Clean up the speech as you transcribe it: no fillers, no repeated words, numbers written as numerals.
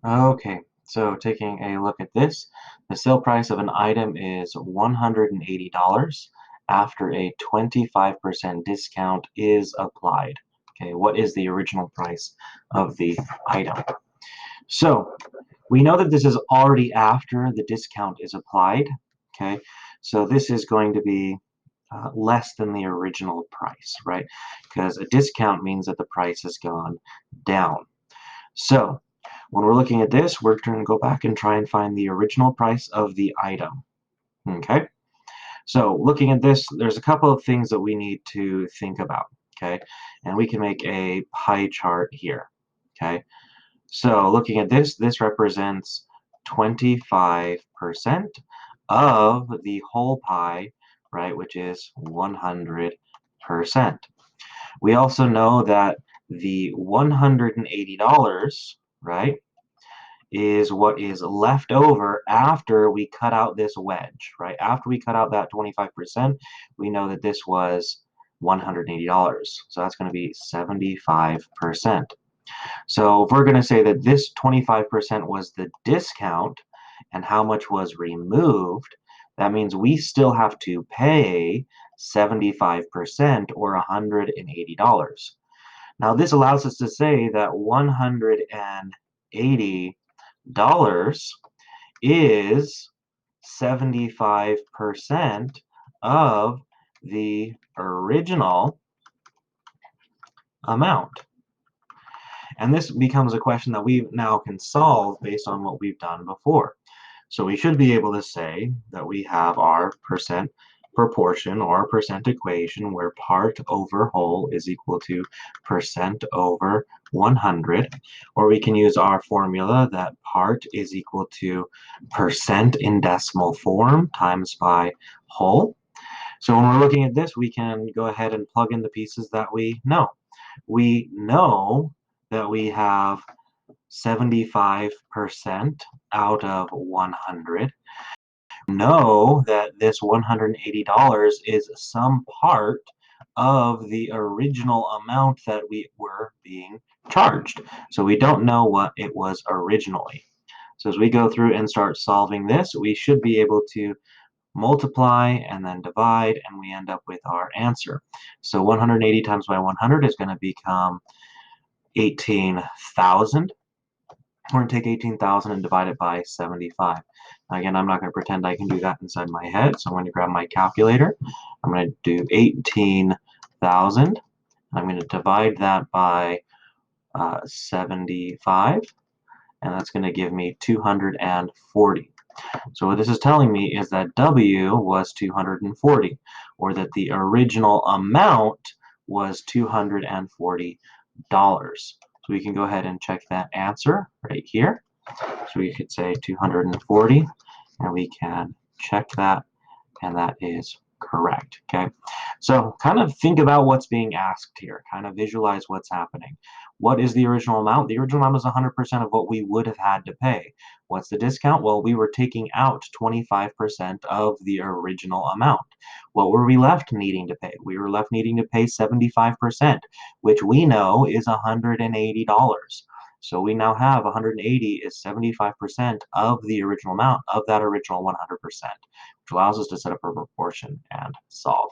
Okay, so taking a look at this, the sale price of an item is $180 after a 25% discount is applied. Okay, what is the original price of the item? So we know that this is already after the discount is applied. Okay, so this is going to be less than the original price, right? Because a discount means that the price has gone down. So when we're looking at this, we're going to go back and try and find the original price of the item. Okay, so looking at this, there's a couple of things that we need to think about. Okay, and we can make a pie chart here. Okay, so looking at this, this represents 25% of the whole pie, right, which is 100%. We also know that the $180, right, is what is left over after we cut out this wedge, right? After we cut out that 25%, we know that this was $180. So that's going to be 75%. So if we're going to say that this 25% was the discount and how much was removed, that means we still have to pay 75% or $180. Now this allows us to say that $180 is 75% of the original amount. And this becomes a question that we now can solve based on what we've done before. So we should be able to say that we have our percent proportion or percent equation where part over whole is equal to percent over 100, or we can use our formula that part is equal to percent in decimal form times by whole. So when we're looking at this, we can go ahead and plug in the pieces that we know. We know that we have 75% out of 100. Know that this $180 is some part of the original amount that we were being charged. So we don't know what it was originally. So as we go through and start solving this, we should be able to multiply and then divide, and we end up with our answer. So 180 times by 100 is going to become 18,000. We're going to take 18,000 and divide it by 75. Again, I'm not going to pretend I can do that inside my head, so I'm going to grab my calculator. I'm going to do 18,000. I'm going to divide that by 75, and that's going to give me 240. So what this is telling me is that W was 240, or that the original amount was $240. So we can go ahead and check that answer right here. So we could say 240, and we can check that, and that is correct. Okay, so kind of think about what's being asked here. Kind of visualize what's happening. What is the original amount? The original amount is 100% of what we would have had to pay. What's the discount? Well, we were taking out 25% of the original amount. What were we left needing to pay? We were left needing to pay 75%, which we know is $180. So we now have 180 is 75% of the original amount of that original 100%, which allows us to set up a proportion and solve.